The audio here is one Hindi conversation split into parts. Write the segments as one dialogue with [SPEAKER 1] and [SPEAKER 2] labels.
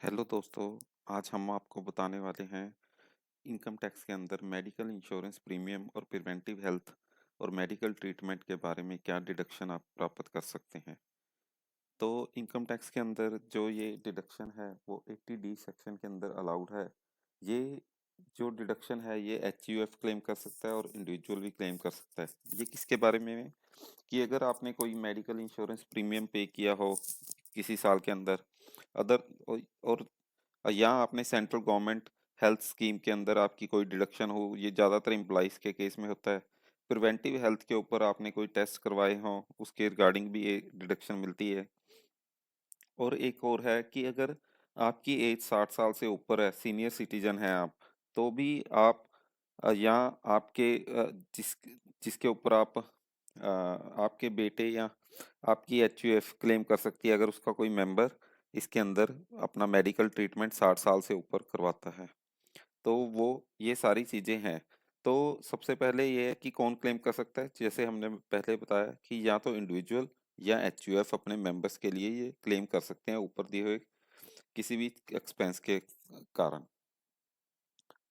[SPEAKER 1] हेलो दोस्तों। आज हम आपको बताने वाले हैं इनकम टैक्स के अंदर मेडिकल इंश्योरेंस प्रीमियम और प्रिवेंटिव हेल्थ और मेडिकल ट्रीटमेंट के बारे में क्या डिडक्शन आप प्राप्त कर सकते हैं। तो इनकम टैक्स के अंदर जो ये डिडक्शन है वो 80D सेक्शन के अंदर अलाउड है। ये जो डिडक्शन है ये HUF क्लेम कर सकता है और इंडिविजुअल भी क्लेम कर सकता है। ये किसके बारे में है कि अगर आपने कोई मेडिकल इंश्योरेंस प्रीमियम पे किया हो किसी साल के अंदर अदर और या आपने सेंट्रल गवर्नमेंट हेल्थ स्कीम के अंदर आपकी कोई डिडक्शन हो, ये ज़्यादातर एम्प्लॉइज़ के केस में होता है। प्रिवेंटिव हेल्थ के ऊपर आपने कोई टेस्ट करवाए हों, उसके रिगार्डिंग भी ये डिडक्शन मिलती है। और एक और है कि अगर आपकी एज 60 साल से ऊपर है, सीनियर सिटीजन हैं आप, तो भी आप या आपके जिसके ऊपर आपके बेटे या आपकी HUF क्लेम कर सकती है अगर उसका कोई मेंबर इसके अंदर अपना मेडिकल ट्रीटमेंट 60 साल से ऊपर करवाता है। तो वो ये सारी चीज़ें हैं। तो सबसे पहले ये है कि कौन क्लेम कर सकता है, जैसे हमने पहले बताया कि या तो इंडिविजुअल या HUF अपने मेंबर्स के लिए ये क्लेम कर सकते हैं ऊपर दिए हुए किसी भी एक्सपेंस के कारण।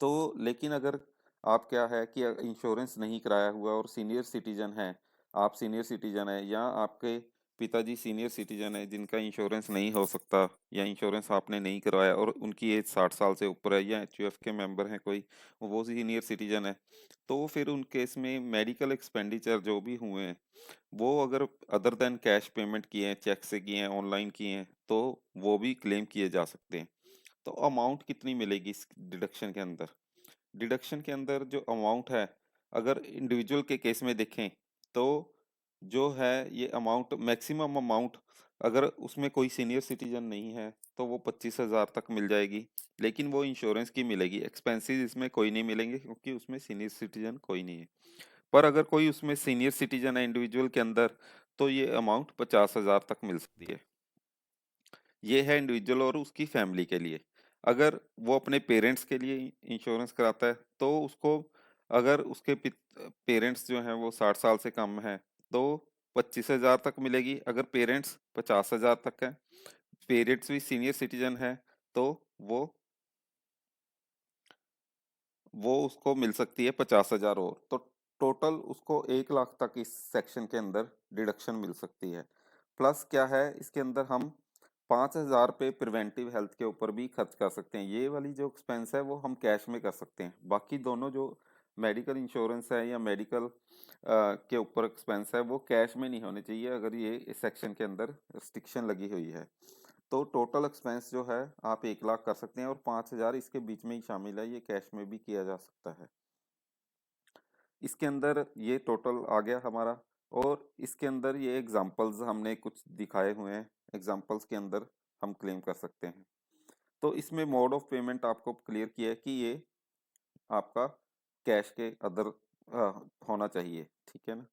[SPEAKER 1] तो लेकिन अगर आप क्या है कि इंश्योरेंस नहीं कराया हुआ और सीनियर सिटीजन हैं, आप सीनियर सिटीजन हैं या आपके पिताजी सीनियर सिटीजन है जिनका इंश्योरेंस नहीं हो सकता या इंश्योरेंस आपने नहीं करवाया और उनकी एज 60 साल से ऊपर है या HUF के मेंबर हैं कोई, वो सीनियर सिटीजन है, तो फिर उन केस में मेडिकल एक्सपेंडिचर जो भी हुए हैं वो अगर अदर देन कैश पेमेंट किए हैं, चेक से किए हैं, ऑनलाइन किए हैं, तो वो भी क्लेम किए जा सकते हैं। तो अमाउंट कितनी मिलेगी इस डिडक्शन के अंदर? डिडक्शन के अंदर जो अमाउंट है, अगर इंडिविजुअल के केस में देखें तो जो है ये अमाउंट मैक्सिमम अमाउंट, अगर उसमें कोई सीनियर सिटीजन नहीं है तो वो 25,000 तक मिल जाएगी। लेकिन वो इंश्योरेंस की मिलेगी, एक्सपेंसेस इसमें कोई नहीं मिलेंगे क्योंकि उसमें सीनियर सिटीजन कोई नहीं है। पर अगर कोई उसमें सीनियर सिटीजन है इंडिविजुअल के अंदर तो ये अमाउंट 50,000 तक मिल सकती है। ये है इंडिविजुअल और उसकी फैमिली के लिए। अगर वो अपने पेरेंट्स के लिए इंश्योरेंस कराता है तो उसको, अगर उसके पेरेंट्स जो हैं वो 60 साल से कम हैं तो 25,000 तक मिलेगी। अगर पेरेंट्स 50,000 तक हैं, पेरेंट्स भी सीनियर सिटीजन है, तो वो वो उसको मिल सकती है 50,000 और। तो टोटल उसको 1 लाख तक इस सेक्शन के अंदर डिडक्शन मिल सकती है। प्लस क्या है इसके अंदर हम 5,000 पे प्रिवेंटिव हेल्थ के ऊपर भी खर्च कर सकते हैं। ये वाली जो एक्सपेंस है वो हम कैश में कर सकते हैं। बाकी दोनों जो मेडिकल इंश्योरेंस है या मेडिकल के ऊपर एक्सपेंस है वो कैश में नहीं होने चाहिए, अगर ये इस सेक्शन के अंदर रिस्ट्रिक्शन लगी हुई है। तो टोटल एक्सपेंस जो है आप 1 लाख कर सकते हैं और 5,000 इसके बीच में ही शामिल है, ये कैश में भी किया जा सकता है। इसके अंदर ये टोटल आ गया हमारा। और इसके अंदर ये एग्जांपल्स हमने कुछ दिखाए हुए हैं, एग्जांपल्स के अंदर हम क्लेम कर सकते हैं। तो इसमें मोड ऑफ पेमेंट आपको क्लियर किया है कि ये आपका कैश के अदर होना चाहिए, ठीक है ना।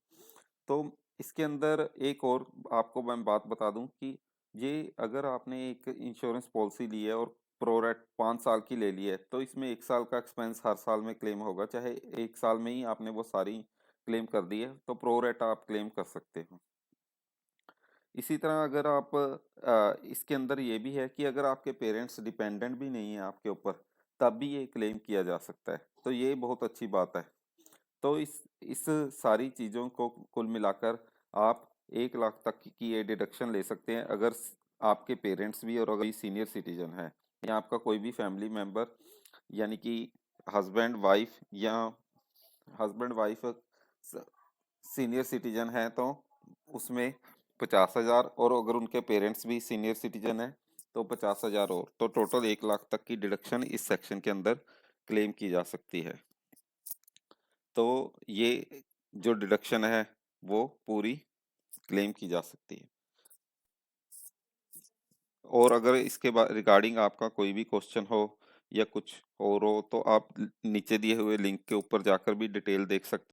[SPEAKER 1] तो इसके अंदर एक और आपको मैं बात बता दूं कि ये अगर आपने एक इंश्योरेंस पॉलिसी ली है और प्रोरेट 5 साल की ले ली है तो इसमें 1 साल का एक्सपेंस हर साल में क्लेम होगा, चाहे 1 साल में ही आपने वो सारी क्लेम कर दी है तो प्रोरेट आप क्लेम कर सकते हो। इसी तरह अगर आप इसके अंदर ये भी है कि अगर आपके पेरेंट्स डिपेंडेंट भी नहीं है आपके ऊपर तब भी ये क्लेम किया जा सकता है, तो ये बहुत अच्छी बात है। तो इस सारी चीज़ों को कुल मिलाकर आप 1 लाख तक की ये डिडक्शन ले सकते हैं अगर आपके पेरेंट्स भी और अगर सीनियर सिटीजन है या आपका कोई भी फैमिली मेम्बर, यानी कि हस्बैंड वाइफ या हस्बैंड वाइफ सीनियर सिटीजन है तो उसमें 50,000, और अगर उनके पेरेंट्स भी सीनियर सिटीजन है तो 50,000 और। तो टोटल 1 लाख तक की डिडक्शन इस सेक्शन के अंदर क्लेम की जा सकती है। तो ये जो डिडक्शन है वो पूरी क्लेम की जा सकती है। और अगर इसके बाद रिगार्डिंग आपका कोई भी क्वेश्चन हो या कुछ और हो तो आप नीचे दिए हुए लिंक के ऊपर जाकर भी डिटेल देख सकते